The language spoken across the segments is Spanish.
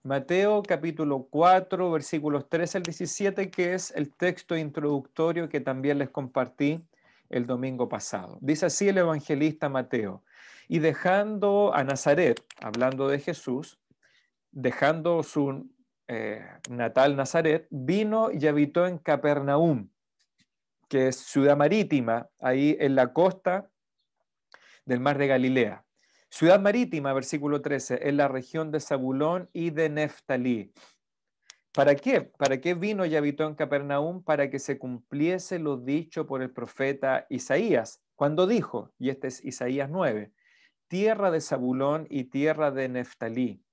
Mateo capítulo 4, versículos 13 al 17, que es el texto introductorio que también les compartí el domingo pasado. Dice así el evangelista Mateo: y dejando a Nazaret, hablando de Jesús, dejando su natal Nazaret, vino y habitó en Capernaum, que es ciudad marítima, ahí en la costa del mar de Galilea. Ciudad marítima, versículo 13, en la región de Zabulón y de Neftalí. ¿Para qué? ¿Para qué vino y habitó en Capernaum? Para que se cumpliese lo dicho por el profeta Isaías, cuando dijo, y este es Isaías 9, tierra de Zabulón y tierra de Neftalí,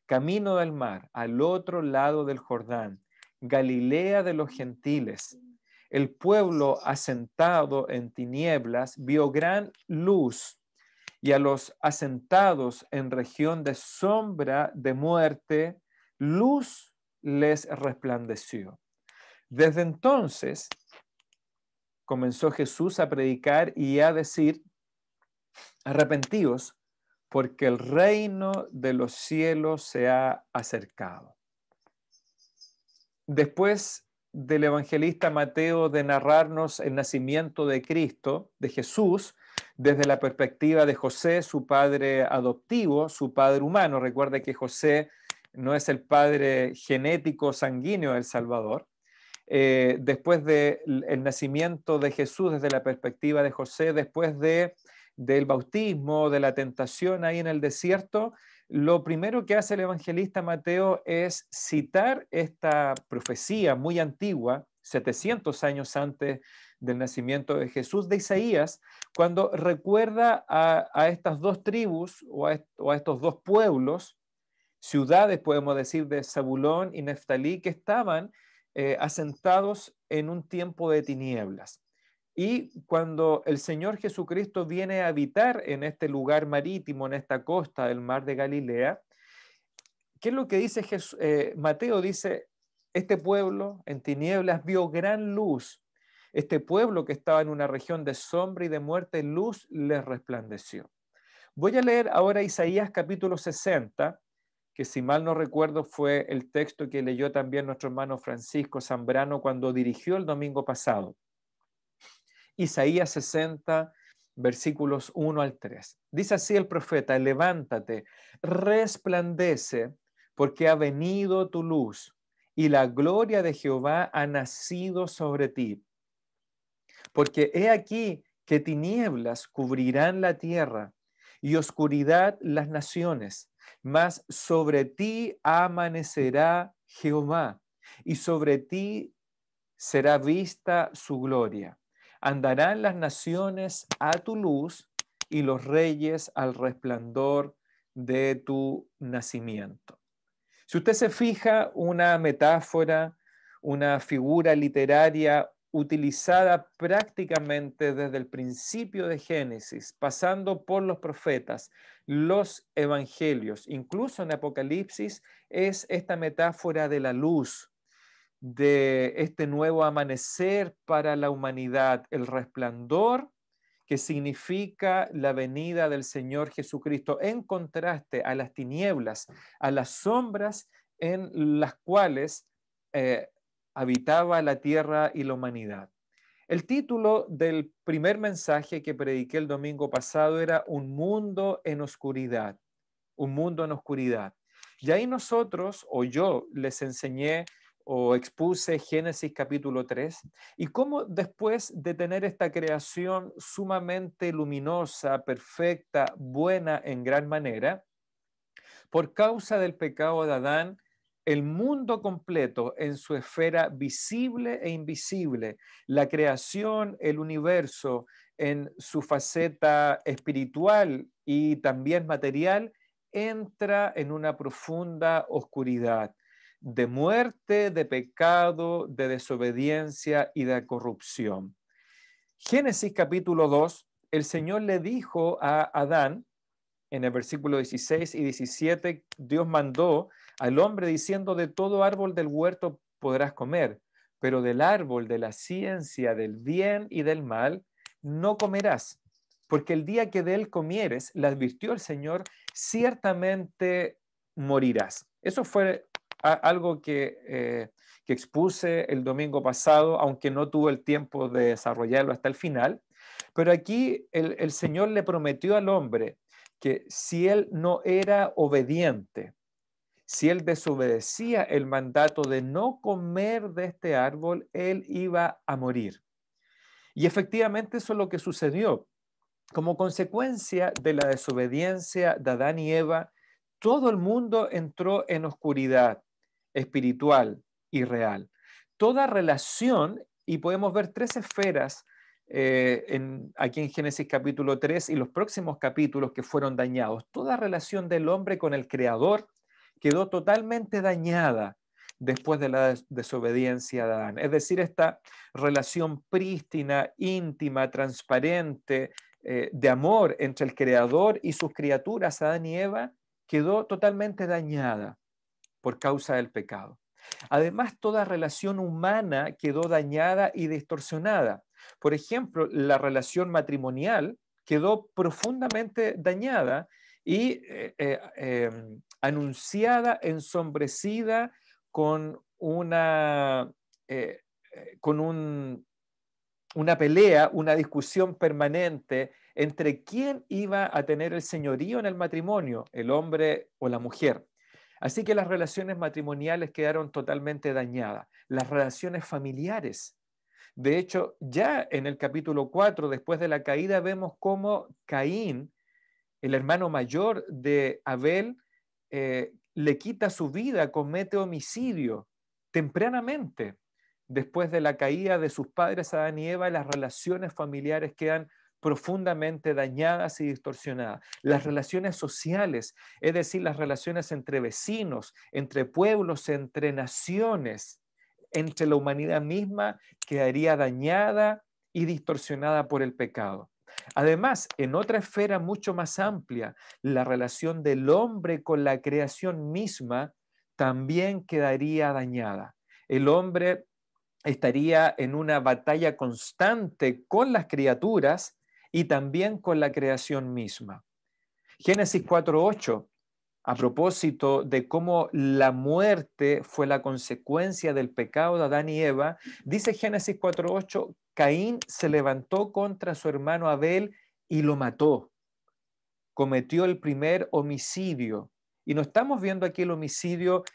camino del mar, al otro lado del Jordán, Galilea de los gentiles. El pueblo asentado en tinieblas vio gran luz, y a los asentados en región de sombra de muerte, luz les resplandeció. Desde entonces comenzó Jesús a predicar y a decir: arrepentíos, porque el reino de los cielos se ha acercado. Después del evangelista Mateo de narrarnos el nacimiento de Cristo, de Jesús, desde la perspectiva de José, su padre adoptivo, su padre humano. Recuerda que José no es el padre genético sanguíneo del Salvador. Después del nacimiento de Jesús desde la perspectiva de José, después del bautismo, de la tentación ahí en el desierto, lo primero que hace el evangelista Mateo es citar esta profecía muy antigua, 700 años antes del nacimiento de Jesús, de Isaías, cuando recuerda a estas dos tribus o a estos dos pueblos, ciudades, podemos decir, de Zabulón y Neftalí, que estaban asentados en un tiempo de tinieblas. Y cuando el Señor Jesucristo viene a habitar en este lugar marítimo, en esta costa del mar de Galilea, ¿qué es lo que dice Mateo? Dice, este pueblo en tinieblas vio gran luz. Este pueblo que estaba en una región de sombra y de muerte, luz les resplandeció. Voy a leer ahora Isaías capítulo 60, que si mal no recuerdo fue el texto que leyó también nuestro hermano Francisco Zambrano cuando dirigió el domingo pasado. Isaías 60, versículos 1 al 3. Dice así el profeta: levántate, resplandece, porque ha venido tu luz, y la gloria de Jehová ha nacido sobre ti. Porque he aquí que tinieblas cubrirán la tierra, y oscuridad las naciones, mas sobre ti amanecerá Jehová, y sobre ti será vista su gloria. Andarán las naciones a tu luz y los reyes al resplandor de tu nacimiento. Si usted se fija, una metáfora, una figura literaria utilizada prácticamente desde el principio de Génesis, pasando por los profetas, los evangelios, incluso en Apocalipsis, es esta metáfora de la luz, de este nuevo amanecer para la humanidad, el resplandor que significa la venida del Señor Jesucristo, en contraste a las tinieblas, a las sombras en las cuales eh, habitaba la tierra y la humanidad. El título del primer mensaje que prediqué el domingo pasado era Un mundo en oscuridad, un mundo en oscuridad. Y ahí nosotros, o yo, les enseñé o expuse Génesis capítulo 3 y cómo después de tener esta creación sumamente luminosa, perfecta, buena en gran manera, por causa del pecado de Adán, el mundo completo en su esfera visible e invisible, la creación, el universo en su faceta espiritual y también material, entra en una profunda oscuridad de muerte, de pecado, de desobediencia y de corrupción. Génesis capítulo 2, el Señor le dijo a Adán, en el versículo 16 y 17, Dios mandó al hombre diciendo: de todo árbol del huerto podrás comer, pero del árbol de la ciencia del bien y del mal no comerás, porque el día que de él comieres, le advirtió el Señor, ciertamente morirás. Eso fue algo que expuse el domingo pasado, aunque no tuve el tiempo de desarrollarlo hasta el final. Pero aquí el Señor le prometió al hombre que si él no era obediente, si él desobedecía el mandato de no comer de este árbol, él iba a morir. Y efectivamente eso es lo que sucedió. Como consecuencia de la desobediencia de Adán y Eva, todo el mundo entró en oscuridad espiritual y real. Toda relación, y podemos ver tres esferas aquí en Génesis capítulo 3 y los próximos capítulos que fueron dañados, toda relación del hombre con el Creador quedó totalmente dañada después de la desobediencia de Adán. Es decir, esta relación prístina, íntima, transparente, de amor entre el Creador y sus criaturas, Adán y Eva, quedó totalmente dañada por causa del pecado. Además, toda relación humana quedó dañada y distorsionada. Por ejemplo, la relación matrimonial quedó profundamente dañada y anunciada, ensombrecida con una pelea, una discusión permanente entre quién iba a tener el señorío en el matrimonio, el hombre o la mujer. Así que las relaciones matrimoniales quedaron totalmente dañadas. Las relaciones familiares. De hecho, ya en el capítulo 4, después de la caída, vemos cómo Caín, el hermano mayor de Abel, le quita su vida, comete homicidio tempranamente. Después de la caída de sus padres Adán y Eva, las relaciones familiares quedan profundamente dañadas y distorsionadas. Las relaciones sociales, es decir, las relaciones entre vecinos, entre pueblos, entre naciones, entre la humanidad misma, quedaría dañada y distorsionada por el pecado. Además, en otra esfera mucho más amplia, la relación del hombre con la creación misma también quedaría dañada. El hombre estaría en una batalla constante con las criaturas y también con la creación misma. Génesis 4:8, a propósito de cómo la muerte fue la consecuencia del pecado de Adán y Eva, dice Génesis 4:8, Caín se levantó contra su hermano Abel y lo mató. Cometió el primer homicidio. Y no estamos viendo aquí el homicidio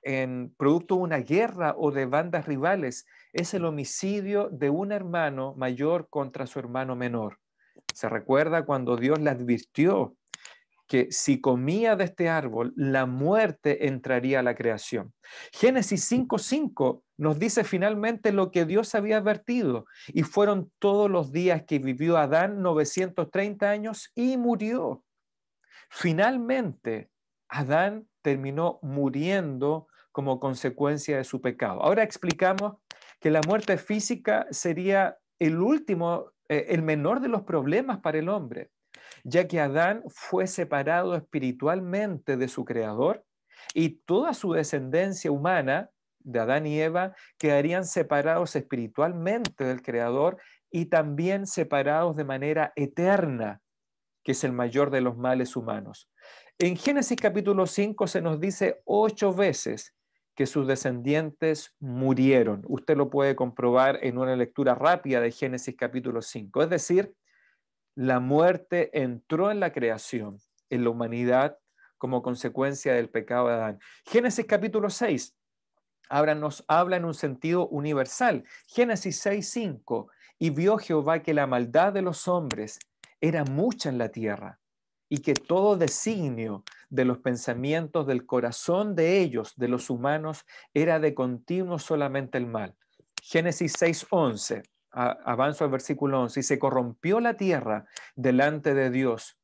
en producto de una guerra o de bandas rivales, es el homicidio de un hermano mayor contra su hermano menor. Se recuerda cuando Dios le advirtió que si comía de este árbol, la muerte entraría a la creación. Génesis 5:5 nos dice finalmente lo que Dios había advertido, y fueron todos los días que vivió Adán 930 años y murió. Finalmente, Adán terminó muriendo como consecuencia de su pecado. Ahora explicamos que la muerte física sería el último, el menor de los problemas para el hombre, ya que Adán fue separado espiritualmente de su creador y toda su descendencia humana, de Adán y Eva, quedarían separados espiritualmente del creador y también separados de manera eterna, que es el mayor de los males humanos. En Génesis capítulo 5 se nos dice 8 veces que sus descendientes murieron. Usted lo puede comprobar en una lectura rápida de Génesis capítulo 5. Es decir, la muerte entró en la creación, en la humanidad, como consecuencia del pecado de Adán. Génesis capítulo 6 ahora nos habla en un sentido universal. Génesis 6:5, y vio Jehová que la maldad de los hombres era mucha en la tierra, y que todo designio de los pensamientos del corazón de ellos, de los humanos, era de continuo solamente el mal. Génesis 6:11, avanzo al versículo 11, y se corrompió la tierra delante de Dios,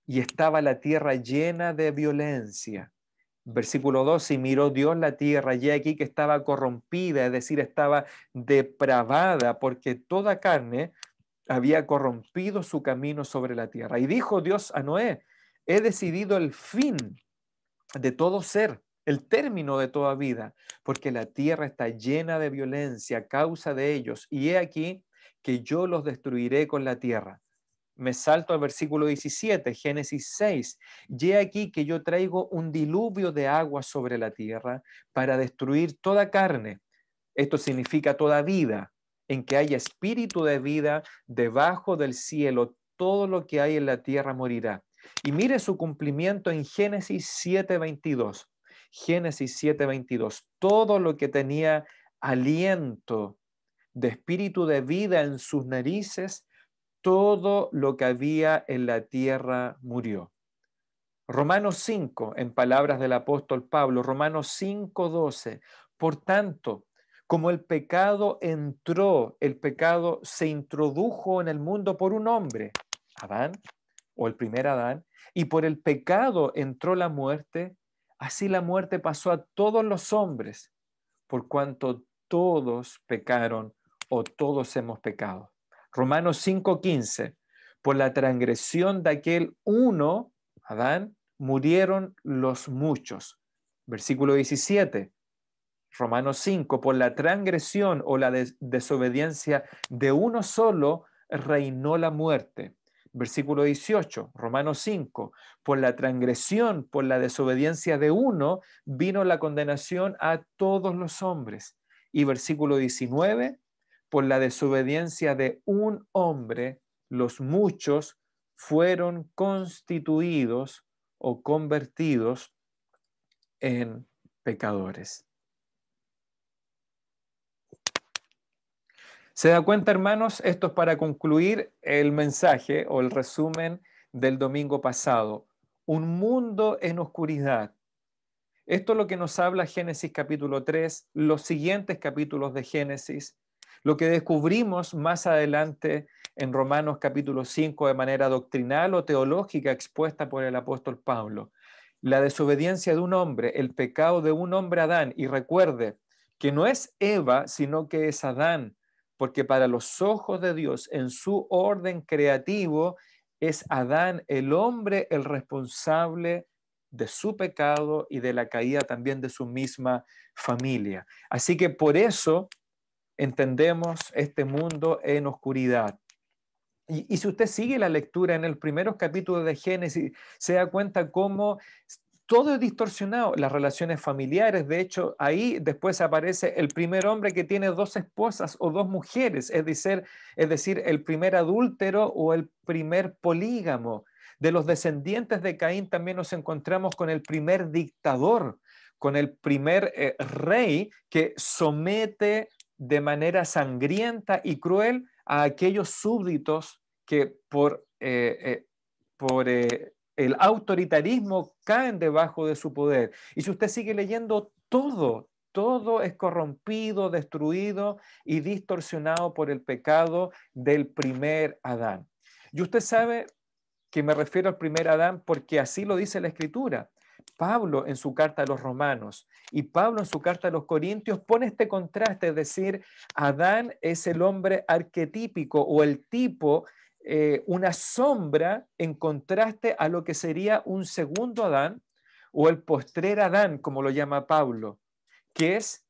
y estaba la tierra llena de violencia. Versículo 12, y miró Dios la tierra, y aquí que estaba corrompida, es decir, estaba depravada, porque toda carne había corrompido su camino sobre la tierra. Y dijo Dios a Noé, he decidido el fin de todo ser, el término de toda vida, porque la tierra está llena de violencia a causa de ellos, y he aquí que yo los destruiré con la tierra. Me salto al versículo 17, Génesis 6. Y he aquí que yo traigo un diluvio de agua sobre la tierra para destruir toda carne. Esto significa toda vida, en que haya espíritu de vida debajo del cielo. Todo lo que hay en la tierra morirá. Y mire su cumplimiento en Génesis 7:22. Génesis 7:22. Todo lo que tenía aliento de espíritu de vida en sus narices, todo lo que había en la tierra murió. Romanos 5, en palabras del apóstol Pablo, Romanos 5:12. Por tanto, como el pecado entró, el pecado se introdujo en el mundo por un hombre, Adán, o el primer Adán, y por el pecado entró la muerte, así la muerte pasó a todos los hombres, por cuanto todos pecaron o todos hemos pecado. Romanos 5:15, por la transgresión de aquel uno, Adán, murieron los muchos. Versículo 17, Romanos 5, por la transgresión o la desobediencia de uno solo, reinó la muerte. Versículo 18, Romanos 5, por la transgresión, por la desobediencia de uno, vino la condenación a todos los hombres. Y versículo 19, por la desobediencia de un hombre, los muchos fueron constituidos o convertidos en pecadores. ¿Se da cuenta, hermanos? Esto es para concluir el mensaje o el resumen del domingo pasado. Un mundo en oscuridad. Esto es lo que nos habla Génesis capítulo 3, los siguientes capítulos de Génesis, lo que descubrimos más adelante en Romanos capítulo 5 de manera doctrinal o teológica expuesta por el apóstol Pablo. La desobediencia de un hombre, el pecado de un hombre, Adán. Y recuerde que no es Eva, sino que es Adán, porque para los ojos de Dios, en su orden creativo, es Adán el hombre el responsable de su pecado y de la caída también de su misma familia. Así que por eso entendemos este mundo en oscuridad. Y si usted sigue la lectura en el primeros capítulos de Génesis, se da cuenta cómo todo es distorsionado, las relaciones familiares. De hecho, ahí después aparece el primer hombre que tiene dos esposas o dos mujeres, es decir, el primer adúltero o el primer polígamo. De los descendientes de Caín también nos encontramos con el primer dictador, con el primer rey que somete de manera sangrienta y cruel a aquellos súbditos que por el autoritarismo caen debajo de su poder. Y si usted sigue leyendo, todo es corrompido, destruido y distorsionado por el pecado del primer Adán. Y usted sabe que me refiero al primer Adán porque así lo dice la Escritura. Pablo en su carta a los Romanos y Pablo en su carta a los Corintios pone este contraste, es decir, Adán es el hombre arquetípico o el tipo, una sombra en contraste a lo que sería un segundo Adán o el postrer Adán, como lo llama Pablo, que es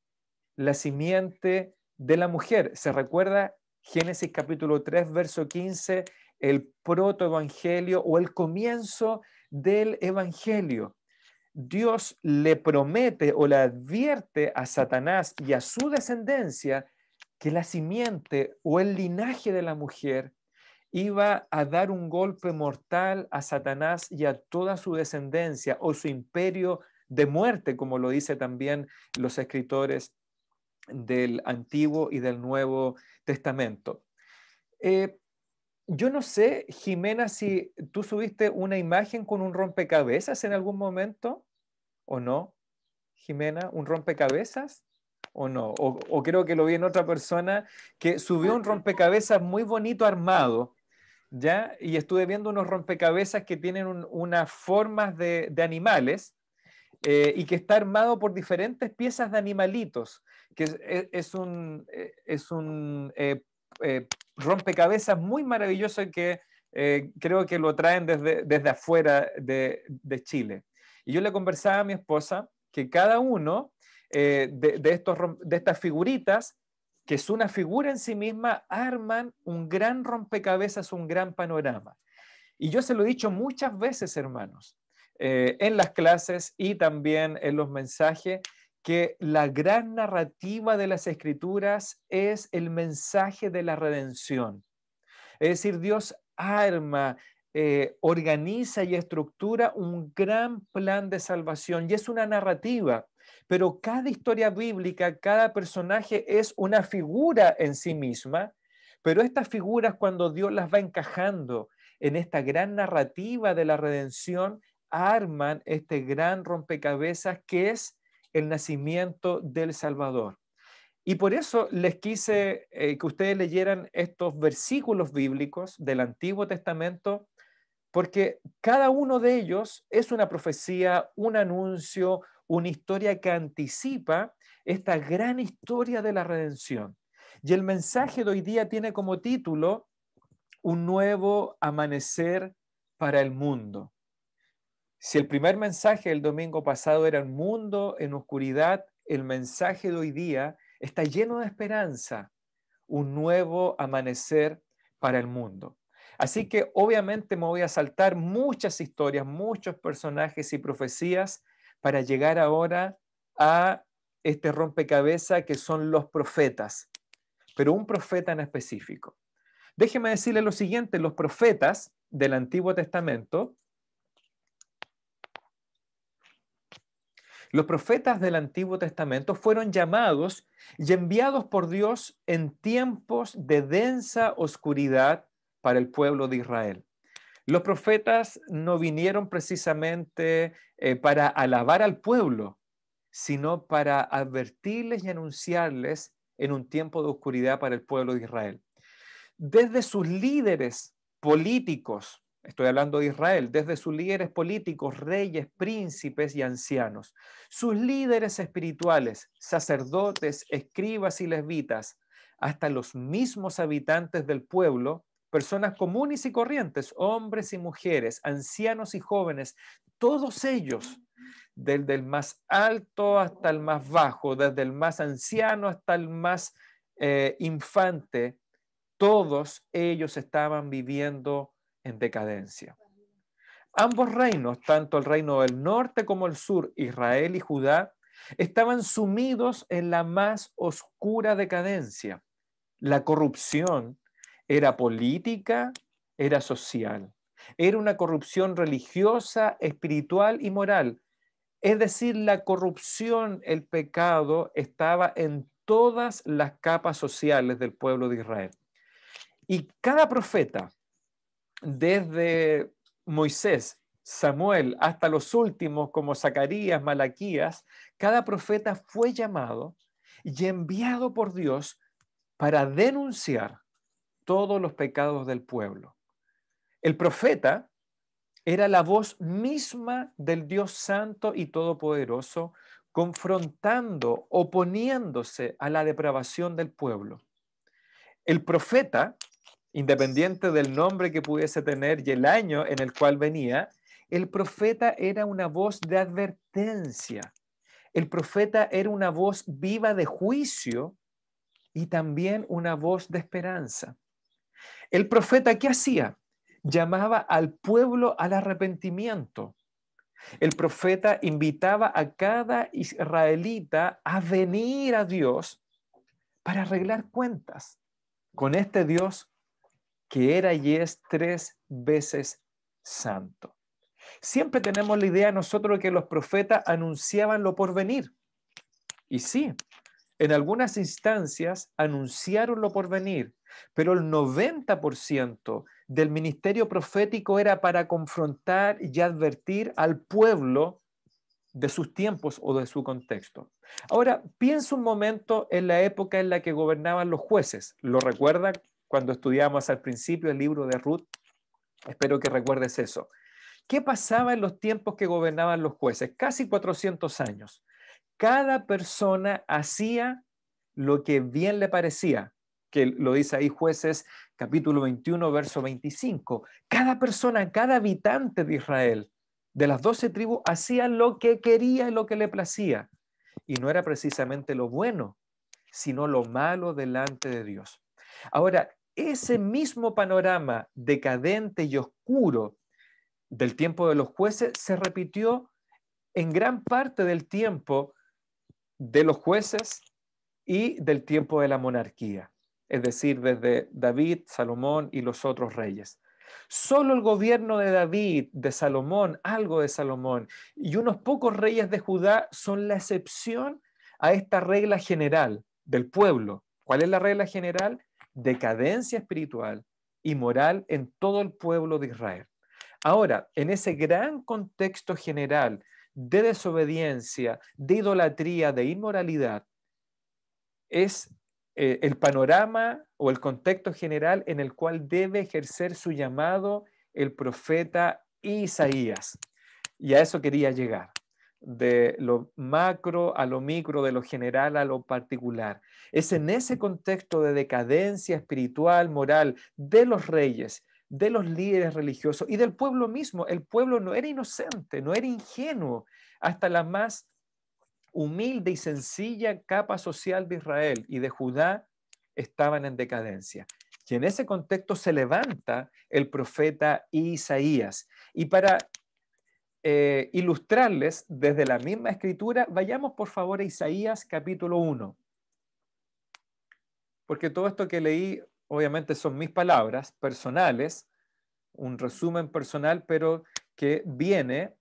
la simiente de la mujer. ¿Se recuerda Génesis capítulo 3, verso 15, el protoevangelio o el comienzo del evangelio? Dios le promete o le advierte a Satanás y a su descendencia que la simiente o el linaje de la mujer iba a dar un golpe mortal a Satanás y a toda su descendencia o su imperio de muerte, como lo dice también los escritores del Antiguo y del Nuevo Testamento. Yo no sé, Jimena, si tú subiste una imagen con un rompecabezas en algún momento o no, Jimena, un rompecabezas o no, o creo que lo vi en otra persona que subió un rompecabezas muy bonito armado, ¿ya? Y estuve viendo unos rompecabezas que tienen unas formas de animales y que está armado por diferentes piezas de animalitos, que es un rompecabezas muy maravilloso que creo que lo traen desde afuera de Chile. Y yo le conversaba a mi esposa que cada uno de estas figuritas que es una figura en sí misma, arman un gran rompecabezas, un gran panorama. Y yo se lo he dicho muchas veces, hermanos, en las clases y también en los mensajes, que la gran narrativa de las Escrituras es el mensaje de la redención. Es decir, Dios arma, organiza y estructura un gran plan de salvación y es una narrativa, pero cada historia bíblica, cada personaje es una figura en sí misma, pero estas figuras cuando Dios las va encajando en esta gran narrativa de la redención, arman este gran rompecabezas que es el nacimiento del Salvador. Y por eso les quise que ustedes leyeran estos versículos bíblicos del Antiguo Testamento, porque cada uno de ellos es una profecía, un anuncio, una historia que anticipa esta gran historia de la redención. Y el mensaje de hoy día tiene como título Un nuevo amanecer para el mundo. Si el primer mensaje del domingo pasado era un mundo en oscuridad, el mensaje de hoy día está lleno de esperanza, un nuevo amanecer para el mundo. Así que obviamente me voy a saltar muchas historias, muchos personajes y profecías para llegar ahora a este rompecabezas que son los profetas, pero un profeta en específico. Déjeme decirle lo siguiente, los profetas del Antiguo Testamento, los profetas del Antiguo Testamento fueron llamados y enviados por Dios en tiempos de densa oscuridad para el pueblo de Israel. Los profetas no vinieron precisamente para alabar al pueblo, sino para advertirles y anunciarles en un tiempo de oscuridad para el pueblo de Israel. Desde sus líderes políticos, estoy hablando de Israel, desde sus líderes políticos, reyes, príncipes y ancianos, sus líderes espirituales, sacerdotes, escribas y levitas, hasta los mismos habitantes del pueblo, personas comunes y corrientes, hombres y mujeres, ancianos y jóvenes, todos ellos, desde el más alto hasta el más bajo, desde el más anciano hasta el más infante, todos ellos estaban viviendo en decadencia. Ambos reinos, tanto el reino del norte como el sur, Israel y Judá, estaban sumidos en la más oscura decadencia. La corrupción era política, era social, era una corrupción religiosa, espiritual y moral. Es decir, la corrupción, el pecado, estaba en todas las capas sociales del pueblo de Israel. Y cada profeta, desde Moisés, Samuel, hasta los últimos como Zacarías, Malaquías, cada profeta fue llamado y enviado por Dios para denunciar todos los pecados del pueblo. El profeta era la voz misma del Dios Santo y Todopoderoso, confrontando, oponiéndose a la depravación del pueblo. El profeta, independiente del nombre que pudiese tener y el año en el cual venía, el profeta era una voz de advertencia. El profeta era una voz viva de juicio y también una voz de esperanza. El profeta, ¿qué hacía? Llamaba al pueblo al arrepentimiento. El profeta invitaba a cada israelita a venir a Dios para arreglar cuentas con este Dios que era y es 3 veces santo. Siempre tenemos la idea nosotros de que los profetas anunciaban lo por venir. Y sí, en algunas instancias anunciaron lo por venir, pero el 90% del ministerio profético era para confrontar y advertir al pueblo de sus tiempos o de su contexto. Ahora, piensa un momento en la época en la que gobernaban los jueces. ¿Lo recuerda cuando estudiamos al principio el libro de Ruth? Espero que recuerdes eso. ¿Qué pasaba en los tiempos que gobernaban los jueces? Casi 400 años. Cada persona hacía lo que bien le parecía, que lo dice ahí Jueces capítulo 21, verso 25. Cada persona, cada habitante de Israel, de las 12 tribus, hacía lo que quería y lo que le placía. Y no era precisamente lo bueno, sino lo malo delante de Dios. Ahora, ese mismo panorama decadente y oscuro del tiempo de los jueces se repitió en gran parte del tiempo de los jueces y del tiempo de la monarquía, es decir, desde David, Salomón y los otros reyes. Solo el gobierno de David, de Salomón, algo de Salomón, y unos pocos reyes de Judá son la excepción a esta regla general del pueblo. ¿Cuál es la regla general? Decadencia espiritual y moral en todo el pueblo de Israel. Ahora, en ese gran contexto general de desobediencia, de idolatría, de inmoralidad, es el panorama o el contexto general en el cual debe ejercer su llamado el profeta Isaías. Y a eso quería llegar, de lo macro a lo micro, de lo general a lo particular. Es en ese contexto de decadencia espiritual, moral, de los reyes, de los líderes religiosos y del pueblo mismo. El pueblo no era inocente, no era ingenuo, hasta la más humilde y sencilla capa social de Israel y de Judá estaban en decadencia. Y en ese contexto se levanta el profeta Isaías. Y para ilustrarles desde la misma escritura, vayamos por favor a Isaías capítulo 1. Porque todo esto que leí obviamente son mis palabras personales, un resumen personal, pero que viene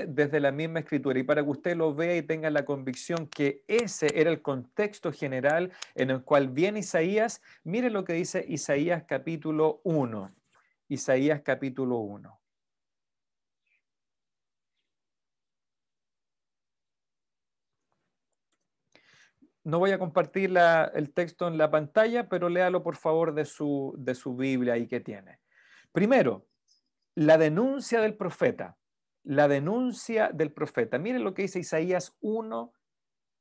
desde la misma escritura. Y para que usted lo vea y tenga la convicción que ese era el contexto general en el cual viene Isaías, mire lo que dice Isaías capítulo 1. Isaías capítulo 1. No voy a compartir el texto en la pantalla, pero léalo por favor de su Biblia ahí que tiene. Primero, la denuncia del profeta. La denuncia del profeta. Miren lo que dice Isaías 1,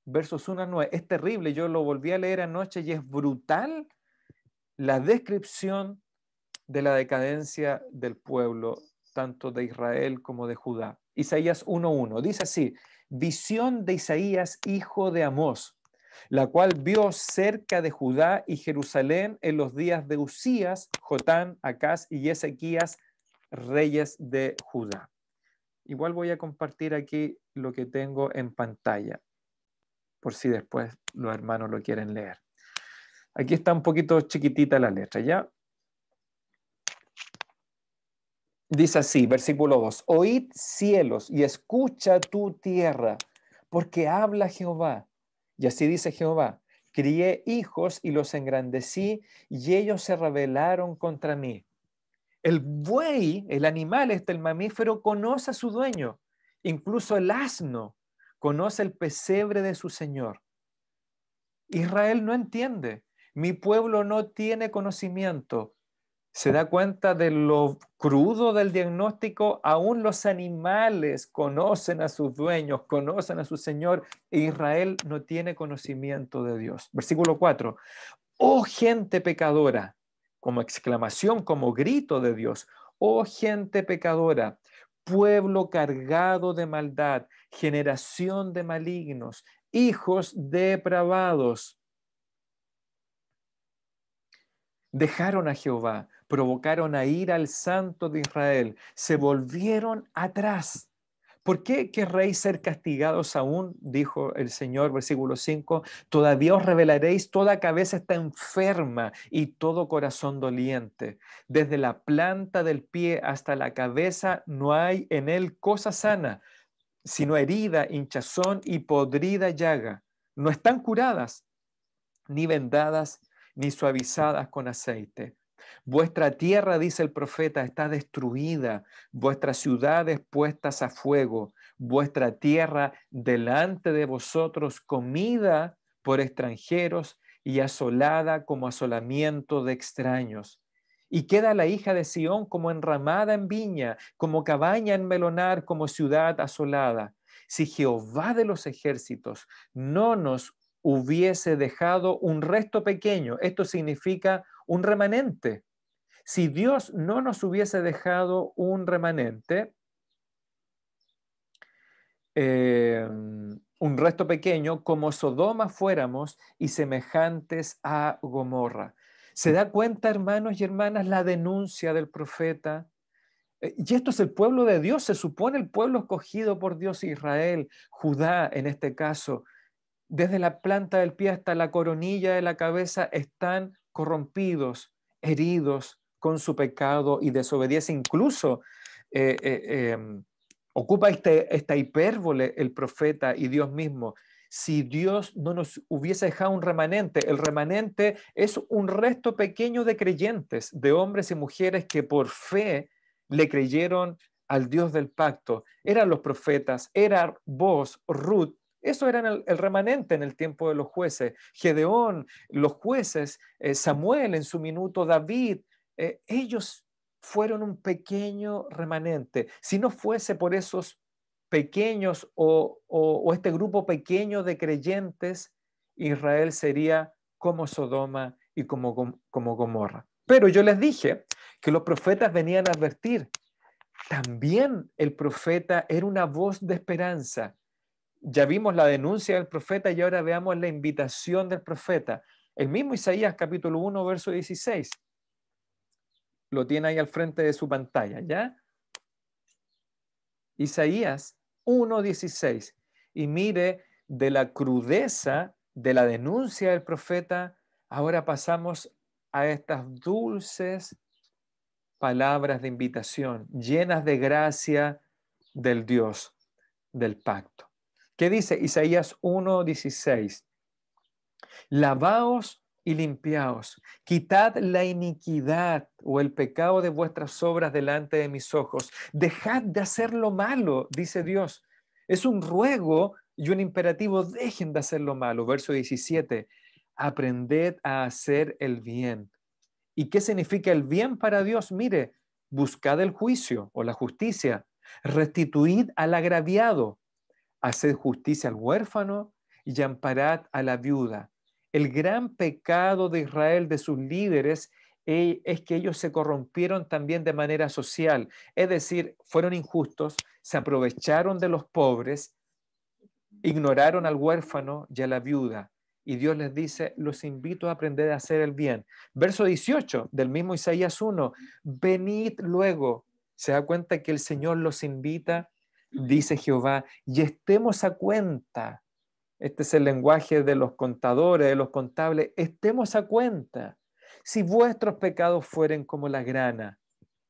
versos 1 a 9. Es terrible, yo lo volví a leer anoche y es brutal la descripción de la decadencia del pueblo, tanto de Israel como de Judá. Isaías 1:1 dice así: visión de Isaías, hijo de Amós, la cual vio cerca de Judá y Jerusalén en los días de Usías, Jotán, Acaz y Ezequías, reyes de Judá. Igual voy a compartir aquí lo que tengo en pantalla, por si después los hermanos lo quieren leer. Aquí está un poquito chiquitita la letra, ¿ya? Dice así, versículo 2, oíd cielos y escucha tu tierra, porque habla Jehová. Y así dice Jehová, crié hijos y los engrandecí, y ellos se rebelaron contra mí. El buey, el animal, el mamífero, conoce a su dueño. Incluso el asno conoce el pesebre de su señor. Israel no entiende. Mi pueblo no tiene conocimiento. Se da cuenta de lo crudo del diagnóstico. Aún los animales conocen a sus dueños, conocen a su Señor. E Israel no tiene conocimiento de Dios. Versículo 4. Oh gente pecadora, como exclamación, como grito de Dios. Oh gente pecadora, pueblo cargado de maldad, generación de malignos, hijos depravados. Dejaron a Jehová, provocaron a ira al Santo de Israel, se volvieron atrás. ¿Por qué querréis ser castigados aún? Dijo el Señor, versículo 5, todavía os revelaréis, toda cabeza está enferma y todo corazón doliente. Desde la planta del pie hasta la cabeza no hay en él cosa sana, sino herida, hinchazón y podrida llaga. No están curadas, ni vendadas, ni suavizadas con aceite. Vuestra tierra, dice el profeta, está destruida, vuestras ciudades puestas a fuego, vuestra tierra delante de vosotros comida por extranjeros y asolada como asolamiento de extraños. Y queda la hija de Sión como enramada en viña, como cabaña en melonar, como ciudad asolada. Si Jehová de los ejércitos no nos hubiese dejado un resto pequeño, esto significa un remanente. Si Dios no nos hubiese dejado un remanente, un resto pequeño, como Sodoma fuéramos y semejantes a Gomorra. ¿Se da cuenta, hermanos y hermanas, la denuncia del profeta? Y esto es el pueblo de Dios, se supone el pueblo escogido por Dios, Israel, Judá en este caso. Desde la planta del pie hasta la coronilla de la cabeza están corrompidos, heridos con su pecado y desobediencia. Incluso eh, eh, eh, ocupa esta hipérbole el profeta y Dios mismo. Si Dios no nos hubiese dejado un remanente, el remanente es un resto pequeño de creyentes, de hombres y mujeres que por fe le creyeron al Dios del pacto. Eran los profetas, era vos, Ruth. Eso era el remanente en el tiempo de los jueces. Gedeón, los jueces, Samuel en su minuto, David, ellos fueron un pequeño remanente. Si no fuese por esos pequeños o este grupo pequeño de creyentes, Israel sería como Sodoma y como Gomorra. Pero yo les dije que los profetas venían a advertir. También el profeta era una voz de esperanza. Ya vimos la denuncia del profeta y ahora veamos la invitación del profeta. El mismo Isaías capítulo 1, verso 16. Lo tiene ahí al frente de su pantalla, ¿ya? Isaías 1:16. Y mire, de la crudeza de la denuncia del profeta, ahora pasamos a estas dulces palabras de invitación, llenas de gracia del Dios del pacto. ¿Qué dice Isaías 1:16? Lavaos y limpiaos, quitad la iniquidad o el pecado de vuestras obras delante de mis ojos. Dejad de hacer lo malo, dice Dios. Es un ruego y un imperativo, dejen de hacer lo malo. Verso 17, aprended a hacer el bien. ¿Y qué significa el bien para Dios? Mire, buscad el juicio o la justicia, restituid al agraviado, haced justicia al huérfano y amparad a la viuda. El gran pecado de Israel, de sus líderes, es que ellos se corrompieron también de manera social, es decir, fueron injustos, se aprovecharon de los pobres, ignoraron al huérfano y a la viuda. Y Dios les dice, los invito a aprender a hacer el bien. Verso 18 del mismo Isaías 1, venid luego. ¿Se da cuenta que el Señor los invita? Dice Jehová, y estemos a cuenta. Este es el lenguaje de los contadores, de los contables. Estemos a cuenta. Si vuestros pecados fueren como la grana,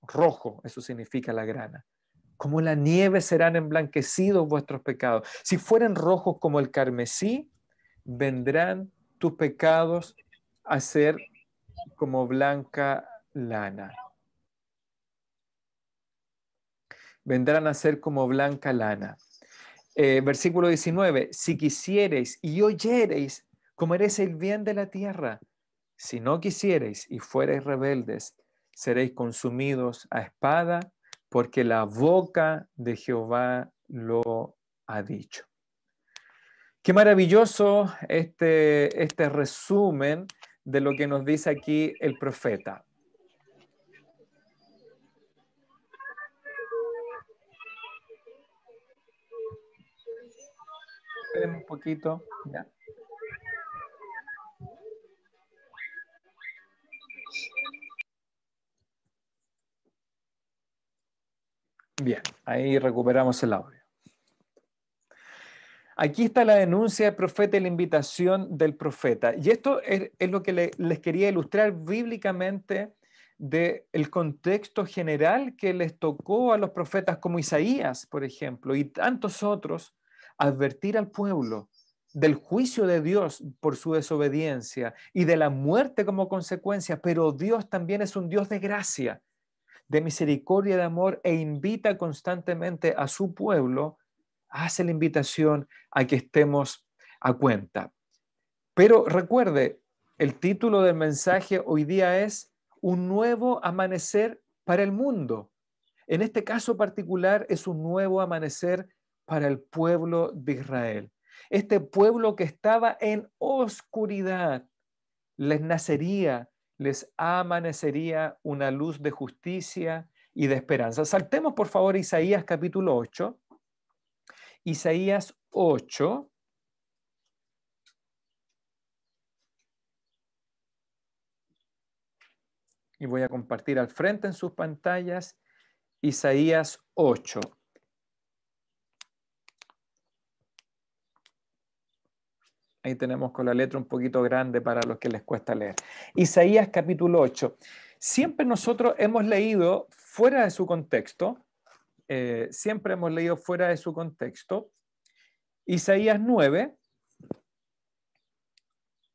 rojo, eso significa la grana, como la nieve serán emblanquecidos vuestros pecados. Si fueren rojos como el carmesí, vendrán tus pecados a ser como blanca lana. Vendrán a ser como blanca lana. Versículo 19, si quisiereis y oyereis, comeréis el bien de la tierra. Si no quisiereis y fuereis rebeldes, seréis consumidos a espada, porque la boca de Jehová lo ha dicho. Qué maravilloso este resumen de lo que nos dice aquí el profeta. Esperen un poquito. Ya. Bien, ahí recuperamos el audio. Aquí está la denuncia del profeta y la invitación del profeta. Y esto es lo que les quería ilustrar bíblicamente del contexto general que les tocó a los profetas como Isaías, por ejemplo, y tantos otros, advertir al pueblo del juicio de Dios por su desobediencia y de la muerte como consecuencia, pero Dios también es un Dios de gracia, de misericordia, de amor, e invita constantemente a su pueblo, hace la invitación a que estemos a cuenta. Pero recuerde, el título del mensaje hoy día es Un nuevo amanecer para el mundo. En este caso particular es un nuevo amanecer para el pueblo de Israel. Este pueblo que estaba en oscuridad, les nacería, les amanecería una luz de justicia y de esperanza. Saltemos por favor Isaías capítulo 8 Isaías 8. Y voy a compartir al frente en sus pantallas Isaías 8. Ahí tenemos con la letra un poquito grande para los que les cuesta leer. Isaías capítulo 8. Siempre nosotros hemos leído fuera de su contexto, Isaías 9,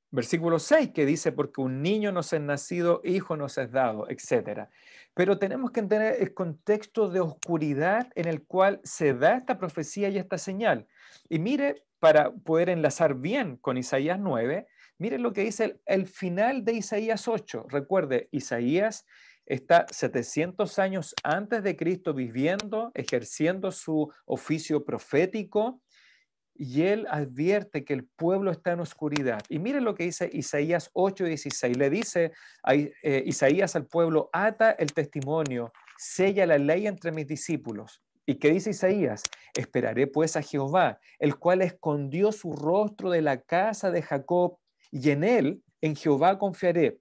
versículo 6, que dice, porque un niño nos es nacido, hijo nos es dado, etc. Pero tenemos que entender el contexto de oscuridad en el cual se da esta profecía y esta señal. Y mire, para poder enlazar bien con Isaías 9, mire lo que dice el final de Isaías 8. Recuerde, Isaías está 700 años antes de Cristo viviendo, ejerciendo su oficio profético, y él advierte que el pueblo está en oscuridad. Y mire lo que dice Isaías 8:16. Le dice a Isaías al pueblo, ata el testimonio, sella la ley entre mis discípulos. ¿Y qué dice Isaías? Esperaré pues a Jehová, el cual escondió su rostro de la casa de Jacob, y en él, en Jehová confiaré.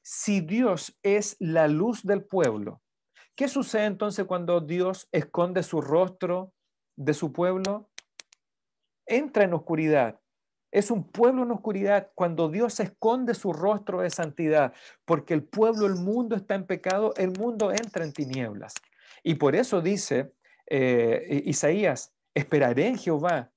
Si Dios es la luz del pueblo, ¿qué sucede entonces cuando Dios esconde su rostro de su pueblo? Entra en oscuridad. Es un pueblo en oscuridad cuando Dios esconde su rostro de santidad, porque el pueblo, el mundo está en pecado, el mundo entra en tinieblas. Y por eso dice Isaías, esperaré en Jehová,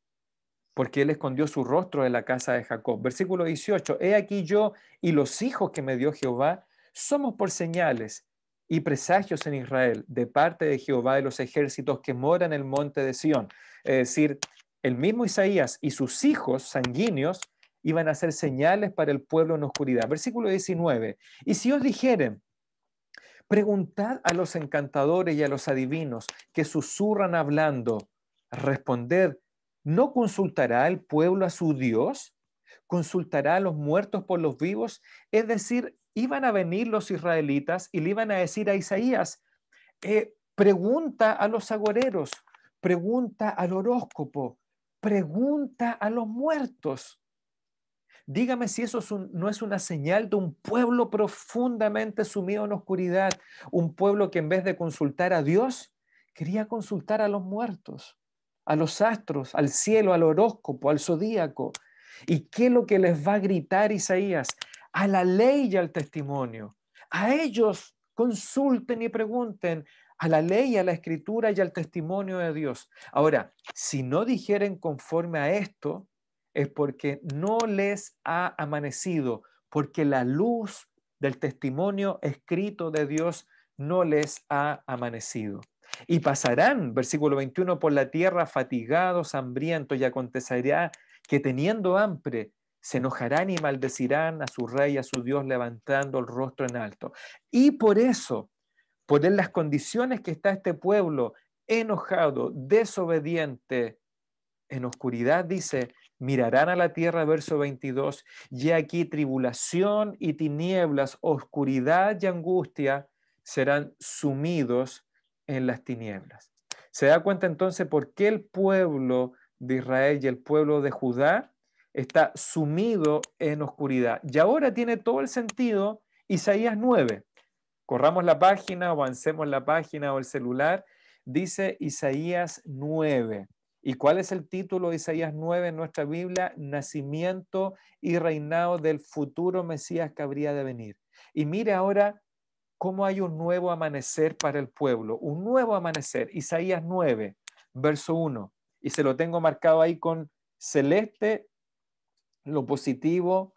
porque él escondió su rostro de la casa de Jacob. Versículo 18, he aquí yo y los hijos que me dio Jehová, somos por señales y presagios en Israel, de parte de Jehová de los ejércitos que mora en el monte de Sión. Es decir, el mismo Isaías y sus hijos sanguíneos iban a ser señales para el pueblo en oscuridad. Versículo 19, y si os dijeren, preguntad a los encantadores y a los adivinos que susurran hablando, responded, ¿no consultará el pueblo a su Dios? ¿Consultará a los muertos por los vivos? Es decir, iban a venir los israelitas y le iban a decir a Isaías, pregunta a los agoreros, pregunta al horóscopo, pregunta a los muertos. Dígame si eso no es una señal de un pueblo profundamente sumido en oscuridad, un pueblo que en vez de consultar a Dios, quería consultar a los muertos, a los astros, al cielo, al horóscopo, al zodíaco. ¿Y qué es lo que les va a gritar Isaías? A la ley y al testimonio. A ellos consulten y pregunten, a la ley, a la escritura y al testimonio de Dios. Ahora, si no dijeren conforme a esto, es porque no les ha amanecido, porque la luz del testimonio escrito de Dios no les ha amanecido. Y pasarán, versículo 21, por la tierra fatigados, hambrientos, y acontecerá que teniendo hambre, se enojarán y maldecirán a su rey, a su Dios, levantando el rostro en alto. Y por eso, por las condiciones que está este pueblo, enojado, desobediente, en oscuridad, dice, mirarán a la tierra, verso 22, y aquí tribulación y tinieblas, oscuridad y angustia serán sumidos en las tinieblas. ¿Se da cuenta entonces por qué el pueblo de Israel y el pueblo de Judá está sumido en oscuridad? Y ahora tiene todo el sentido Isaías 9. Corramos la página, avancemos la página o el celular, dice Isaías 9. ¿Y cuál es el título de Isaías 9 en nuestra Biblia? Nacimiento y reinado del futuro Mesías que habría de venir. Y mire ahora cómo hay un nuevo amanecer para el pueblo, un nuevo amanecer. Isaías 9, verso 1. Y se lo tengo marcado ahí con celeste, lo positivo,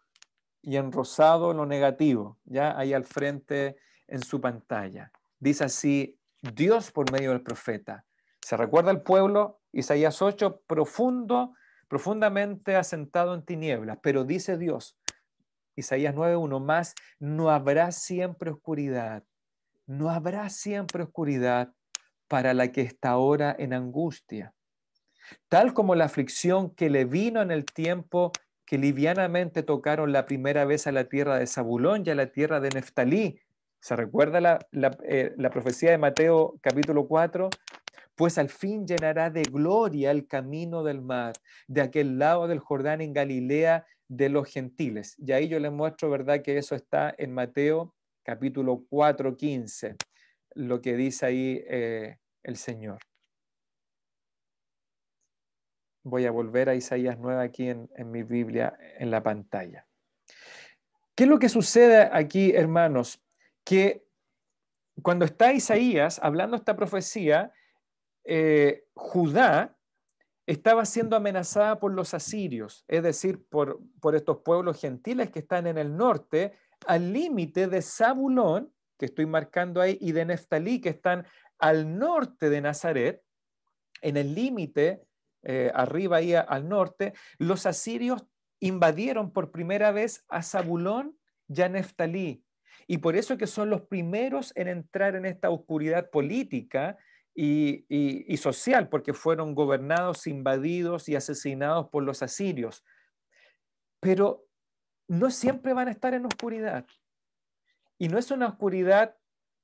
y en rosado, lo negativo, ya ahí al frente en su pantalla. Dice así, Dios por medio del profeta. ¿Se recuerda el pueblo? Isaías 8, profundamente asentado en tinieblas, pero dice Dios, Isaías 9:1, más no habrá siempre oscuridad, no habrá siempre oscuridad para la que está ahora en angustia, tal como la aflicción que le vino en el tiempo que livianamente tocaron la primera vez a la tierra de Zabulón y a la tierra de Neftalí. ¿Se recuerda la profecía de Mateo capítulo 4? pues al fin llenará de gloria el camino del mar, de aquel lado del Jordán en Galilea de los gentiles. Y ahí yo les muestro, ¿verdad?, que eso está en Mateo capítulo 4:15, lo que dice ahí el Señor. Voy a volver a Isaías 9 aquí en mi Biblia, en la pantalla. ¿Qué es lo que sucede aquí, hermanos? Que cuando está Isaías hablando esta profecía, Judá estaba siendo amenazada por los asirios, es decir, por estos pueblos gentiles que están en el norte, al límite de Zabulón, que estoy marcando ahí, y de Neftalí, que están al norte de Nazaret, en el límite, arriba ahí al norte. Los asirios invadieron por primera vez a Zabulón y a Neftalí, y por eso que son los primeros en entrar en esta oscuridad política y social, porque fueron gobernados, invadidos y asesinados por los asirios. Pero no siempre van a estar en oscuridad. Y no es una oscuridad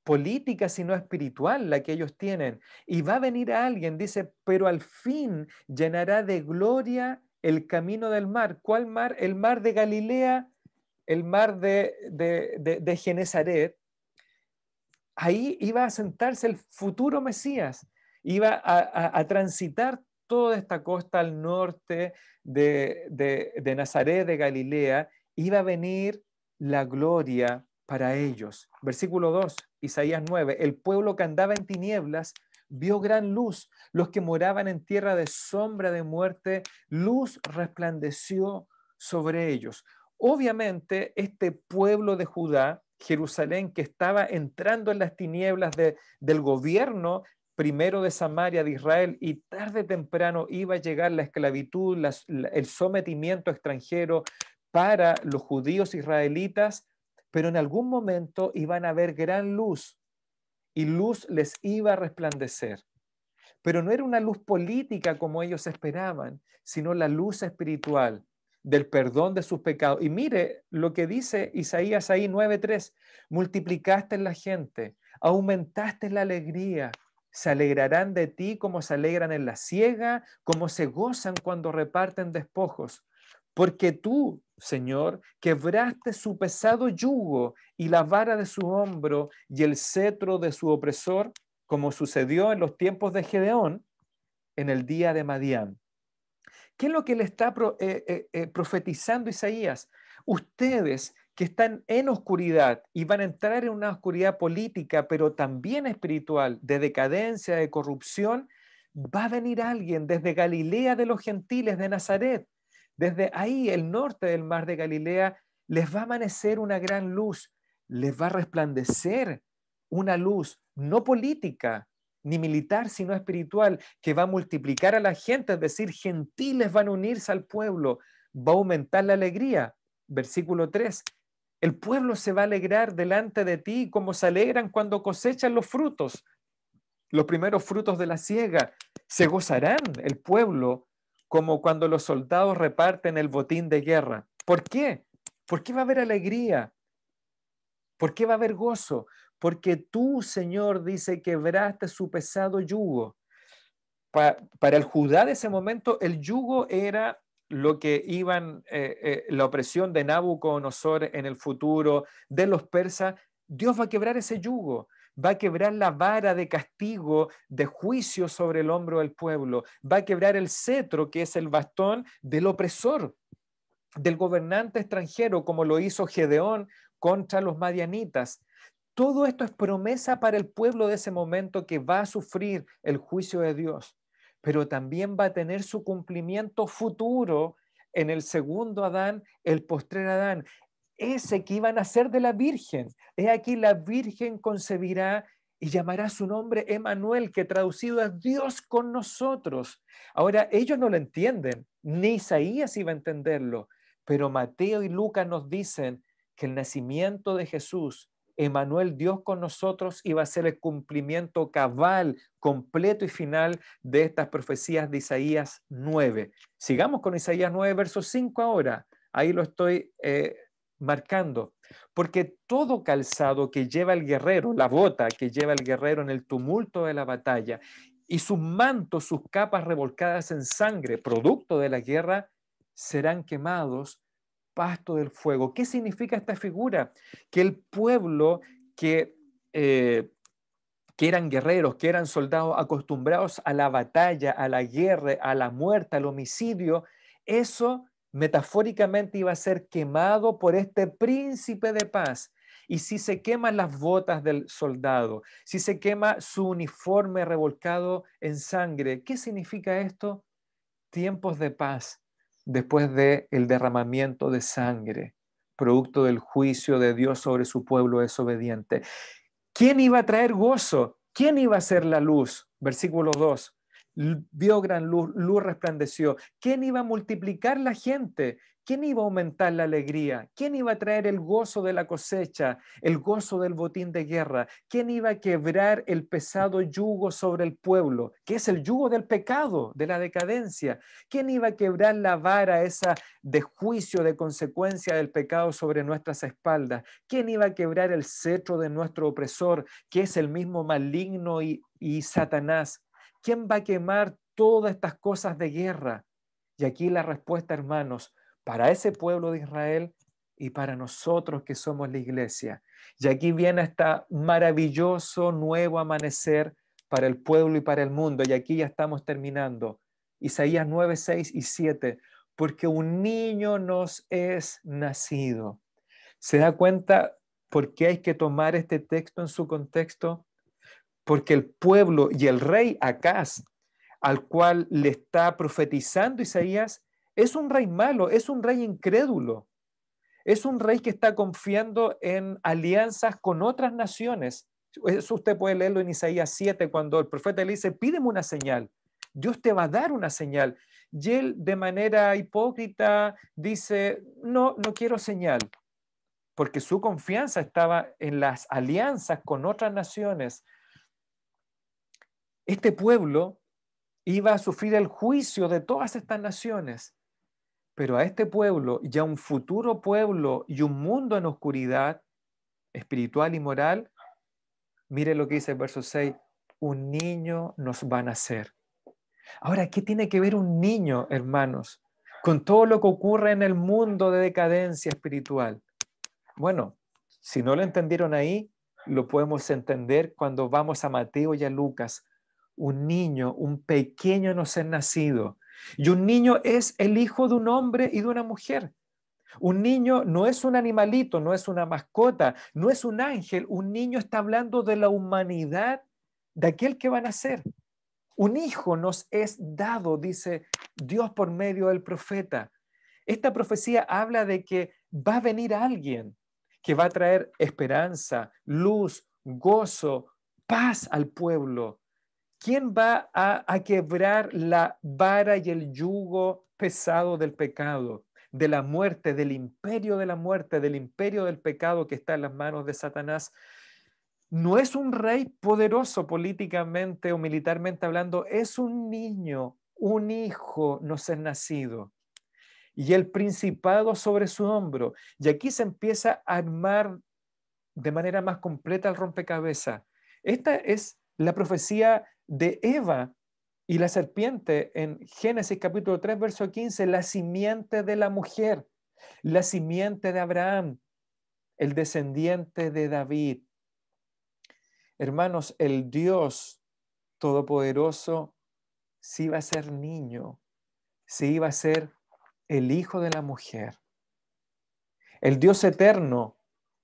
política, sino espiritual la que ellos tienen. Y va a venir a alguien, dice, pero al fin llenará de gloria el camino del mar. ¿Cuál mar? El mar de Galilea, el mar de Genesaret. Ahí iba a sentarse el futuro Mesías, iba a transitar toda esta costa al norte de Nazaret, de Galilea, iba a venir la gloria para ellos. Versículo 2, Isaías 9, el pueblo que andaba en tinieblas vio gran luz, los que moraban en tierra de sombra de muerte, luz resplandeció sobre ellos. Obviamente, este pueblo de Judá, Jerusalén, que estaba entrando en las tinieblas del gobierno primero de Samaria, de Israel, y tarde o temprano iba a llegar la esclavitud, el sometimiento extranjero para los judíos israelitas, pero en algún momento iban a ver gran luz y luz les iba a resplandecer. Pero no era una luz política como ellos esperaban, sino la luz espiritual del perdón de sus pecados. Y mire lo que dice Isaías ahí 9:3, multiplicaste la gente, aumentaste la alegría, se alegrarán de ti como se alegran en la siega, como se gozan cuando reparten despojos. Porque tú, Señor, quebraste su pesado yugo y la vara de su hombro y el cetro de su opresor, como sucedió en los tiempos de Gedeón, en el día de Madián. ¿Qué es lo que le está profetizando Isaías? Ustedes que están en oscuridad y van a entrar en una oscuridad política, pero también espiritual, de decadencia, de corrupción, va a venir alguien desde Galilea de los gentiles, de Nazaret, desde ahí, el norte del mar de Galilea, les va a amanecer una gran luz, les va a resplandecer una luz no política, ni militar, sino espiritual, que va a multiplicar a la gente, es decir, gentiles van a unirse al pueblo, va a aumentar la alegría. Versículo 3, el pueblo se va a alegrar delante de ti como se alegran cuando cosechan los frutos, los primeros frutos de la siega. Se gozarán el pueblo como cuando los soldados reparten el botín de guerra. ¿Por qué? ¿Por qué va a haber alegría? ¿Por qué va a haber gozo? Porque tú, Señor, dice, quebraste su pesado yugo. Para el Judá de ese momento, el yugo era lo que iban, la opresión de Nabucodonosor en el futuro, de los persas. Dios va a quebrar ese yugo, va a quebrar la vara de castigo, de juicio sobre el hombro del pueblo, va a quebrar el cetro, que es el bastón del opresor, del gobernante extranjero, como lo hizo Gedeón contra los madianitas. Todo esto es promesa para el pueblo de ese momento que va a sufrir el juicio de Dios, pero también va a tener su cumplimiento futuro en el segundo Adán, el postrer Adán, ese que iban a ser de la Virgen. He aquí la Virgen concebirá y llamará su nombre Emmanuel, que traducido es Dios con nosotros. Ahora, ellos no lo entienden, ni Isaías iba a entenderlo, pero Mateo y Lucas nos dicen que el nacimiento de Jesús, Emmanuel, Dios con nosotros, iba a ser el cumplimiento cabal, completo y final de estas profecías de Isaías 9. Sigamos con Isaías 9, verso 5 ahora. Ahí lo estoy marcando. Porque todo calzado que lleva el guerrero, la bota que lleva el guerrero en el tumulto de la batalla, y sus mantos, sus capas revolcadas en sangre, producto de la guerra, serán quemados, pasto del fuego. ¿Qué significa esta figura? Que el pueblo eh, que eran guerreros, que eran soldados acostumbrados a la batalla, a la guerra, a la muerte, al homicidio, eso metafóricamente iba a ser quemado por este príncipe de paz. Y si se queman las botas del soldado, si se quema su uniforme revolcado en sangre, ¿qué significa esto? Tiempos de paz después del derramamiento de sangre, producto del juicio de Dios sobre su pueblo desobediente. ¿Quién iba a traer gozo? ¿Quién iba a ser la luz? Versículo 2. Vio gran luz, luz resplandeció. ¿Quién iba a multiplicar la gente? ¿Quién iba a aumentar la alegría? ¿Quién iba a traer el gozo de la cosecha, el gozo del botín de guerra? ¿Quién iba a quebrar el pesado yugo sobre el pueblo, que es el yugo del pecado, de la decadencia? ¿Quién iba a quebrar la vara esa de juicio, de consecuencia del pecado sobre nuestras espaldas? ¿Quién iba a quebrar el cetro de nuestro opresor, que es el mismo maligno y Satanás? ¿Quién va a quemar todas estas cosas de guerra? Y aquí la respuesta, hermanos, para ese pueblo de Israel y para nosotros que somos la iglesia. Y aquí viene este maravilloso nuevo amanecer para el pueblo y para el mundo. Y aquí ya estamos terminando. Isaías 9, 6 y 7. Porque un niño nos es nacido. ¿Se da cuenta por qué hay que tomar este texto en su contexto? Porque el pueblo y el rey Acaz, al cual le está profetizando Isaías, es un rey malo, es un rey incrédulo, es un rey que está confiando en alianzas con otras naciones. Eso usted puede leerlo en Isaías 7, cuando el profeta le dice, pídeme una señal, Dios te va a dar una señal. Y él de manera hipócrita dice, no, no quiero señal, porque su confianza estaba en las alianzas con otras naciones. Este pueblo iba a sufrir el juicio de todas estas naciones, pero a este pueblo y a un futuro pueblo y un mundo en oscuridad espiritual y moral, mire lo que dice el verso 6, un niño nos va a nacer. Ahora, ¿qué tiene que ver un niño, hermanos, con todo lo que ocurre en el mundo de decadencia espiritual? Bueno, si no lo entendieron ahí, lo podemos entender cuando vamos a Mateo y a Lucas. Un niño, un pequeño nos es nacido. Y un niño es el hijo de un hombre y de una mujer. Un niño no es un animalito, no es una mascota, no es un ángel. Un niño está hablando de la humanidad de aquel que va a nacer. Un hijo nos es dado, dice Dios por medio del profeta. Esta profecía habla de que va a venir alguien que va a traer esperanza, luz, gozo, paz al pueblo. ¿Quién va a quebrar la vara y el yugo pesado del pecado, de la muerte, del imperio de la muerte, del imperio del pecado que está en las manos de Satanás? No es un rey poderoso políticamente o militarmente hablando, es un niño, un hijo nos es nacido. Y el principado sobre su hombro. Y aquí se empieza a armar de manera más completa el rompecabezas. Esta es la profecía de Eva y la serpiente en Génesis capítulo 3, verso 15, la simiente de la mujer, la simiente de Abraham, el descendiente de David. Hermanos, el Dios Todopoderoso sí iba a ser niño, sí iba a ser el hijo de la mujer. El Dios eterno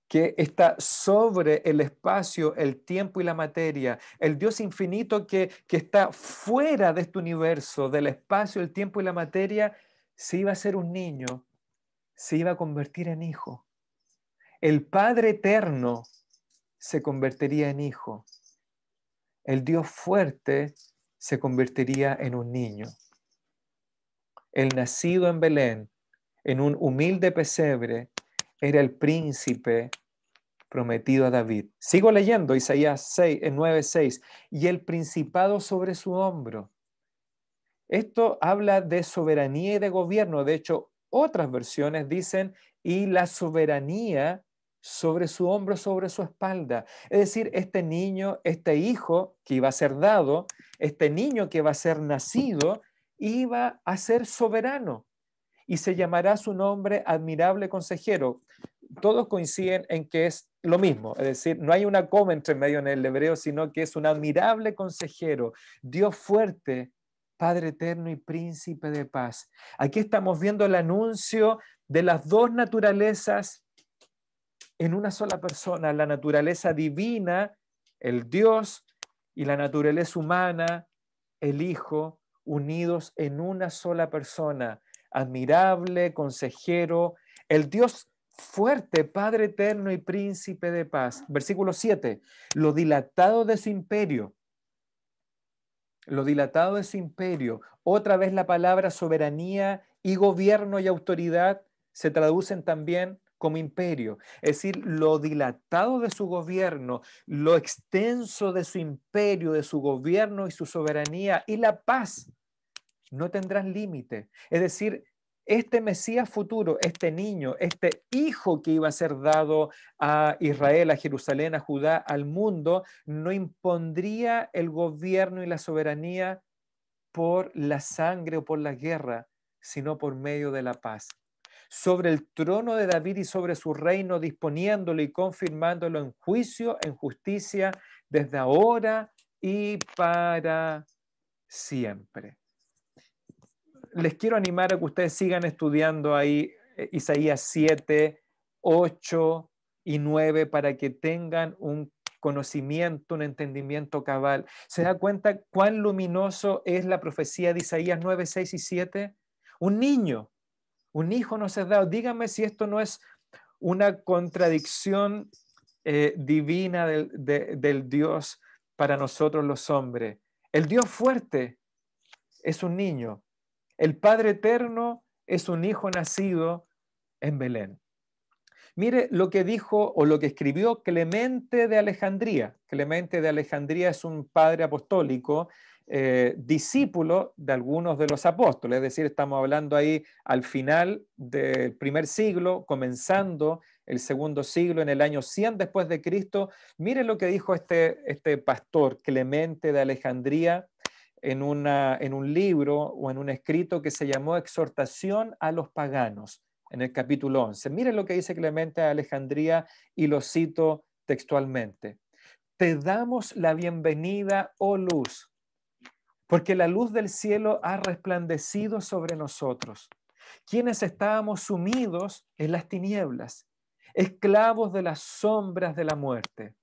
que está sobre el espacio, el tiempo y la materia, el Dios infinito que está fuera de este universo, del espacio, el tiempo y la materia, se iba a ser un niño, se iba a convertir en hijo. El Padre eterno se convertiría en hijo. El Dios fuerte se convertiría en un niño. El nacido en Belén, en un humilde pesebre, era el príncipe prometido a David. Sigo leyendo Isaías 6, 9:6, y el principado sobre su hombro. Esto habla de soberanía y de gobierno. De hecho, otras versiones dicen, y la soberanía sobre su hombro, sobre su espalda. Es decir, este niño, este hijo que iba a ser dado, este niño que va a ser nacido iba a ser soberano y se llamará su nombre admirable consejero. Todos coinciden en que es lo mismo, es decir, no hay una coma entre medio en el hebreo, sino que es un admirable consejero, Dios fuerte, Padre eterno y príncipe de paz. Aquí estamos viendo el anuncio de las dos naturalezas en una sola persona, la naturaleza divina, el Dios, y la naturaleza humana, el Hijo, unidos en una sola persona, admirable, consejero, el Dios fuerte, Padre eterno y príncipe de paz. Versículo 7, lo dilatado de su imperio. Lo dilatado de su imperio. Otra vez la palabra soberanía y gobierno y autoridad se traducen también como imperio. Es decir, lo dilatado de su gobierno, lo extenso de su imperio, de su gobierno y su soberanía y la paz no tendrán límite. Es decir, este Mesías futuro, este niño, este hijo que iba a ser dado a Israel, a Jerusalén, a Judá, al mundo, no impondría el gobierno y la soberanía por la sangre o por la guerra, sino por medio de la paz. Sobre el trono de David y sobre su reino, disponiéndolo y confirmándolo en juicio, en justicia, desde ahora y para siempre. Les quiero animar a que ustedes sigan estudiando ahí Isaías 7, 8 y 9 para que tengan un conocimiento, un entendimiento cabal. ¿Se da cuenta cuán luminoso es la profecía de Isaías 9, 6 y 7? Un niño, un hijo nos es dado. Díganme si esto no es una contradicción divina del Dios para nosotros los hombres. El Dios fuerte es un niño. El Padre Eterno es un hijo nacido en Belén. Mire lo que dijo o lo que escribió Clemente de Alejandría. Clemente de Alejandría es un padre apostólico, discípulo de algunos de los apóstoles, es decir, estamos hablando ahí al final del primer siglo, comenzando el segundo siglo, en el año 100 después de Cristo. Mire lo que dijo este pastor Clemente de Alejandría en un libro o en un escrito que se llamó Exhortación a los paganos, en el capítulo 11. Miren lo que dice Clemente de Alejandría y lo cito textualmente. Te damos la bienvenida, oh luz, porque la luz del cielo ha resplandecido sobre nosotros, quienes estábamos sumidos en las tinieblas, esclavos de las sombras de la muerte.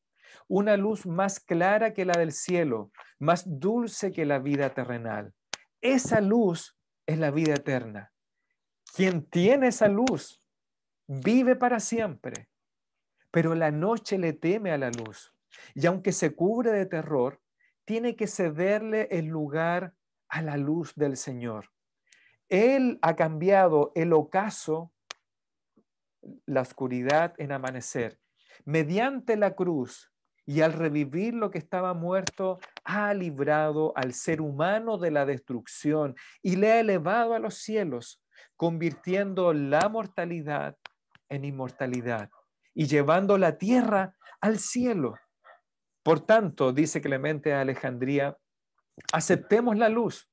Una luz más clara que la del cielo, más dulce que la vida terrenal. Esa luz es la vida eterna. Quien tiene esa luz vive para siempre, pero la noche le teme a la luz y aunque se cubre de terror, tiene que cederle el lugar a la luz del Señor. Él ha cambiado el ocaso, la oscuridad en amanecer. Mediante la cruz y al revivir lo que estaba muerto, ha librado al ser humano de la destrucción y le ha elevado a los cielos, convirtiendo la mortalidad en inmortalidad y llevando la tierra al cielo. Por tanto, dice Clemente de Alejandría, aceptemos la luz,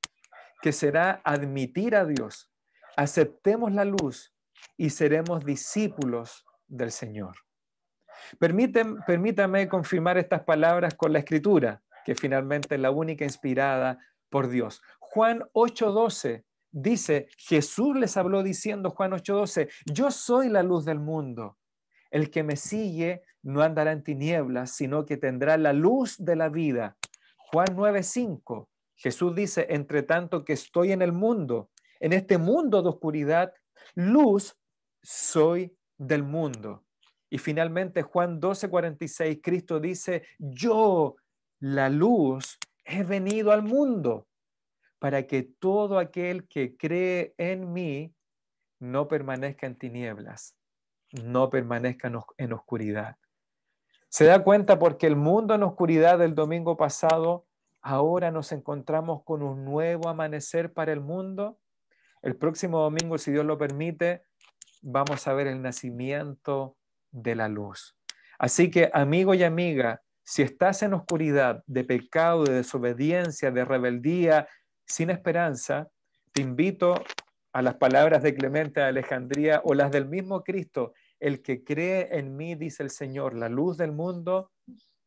que será admitir a Dios. Aceptemos la luz y seremos discípulos del Señor. Permítame confirmar estas palabras con la Escritura, que finalmente es la única inspirada por Dios. Juan 8:12 dice, Jesús les habló diciendo, Juan 8:12, yo soy la luz del mundo. El que me sigue no andará en tinieblas, sino que tendrá la luz de la vida. Juan 9:5, Jesús dice, entre tanto que estoy en el mundo, en este mundo de oscuridad, luz soy del mundo. Y finalmente Juan 12:46, Cristo dice, yo, la luz, he venido al mundo para que todo aquel que cree en mí no permanezca en tinieblas, no permanezca en oscuridad. ¿Se da cuenta? Porque el mundo en oscuridad del domingo pasado, ahora nos encontramos con un nuevo amanecer para el mundo. El próximo domingo, si Dios lo permite, vamos a ver el nacimiento de la luz. Así que, amigo y amiga, Si estás en oscuridad de pecado, de desobediencia, de rebeldía, sin esperanza, te invito a las palabras de Clemente de Alejandría o las del mismo Cristo. El que cree en mí, dice el Señor, la luz del mundo,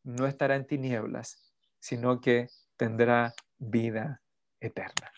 no estará en tinieblas, sino que tendrá vida eterna.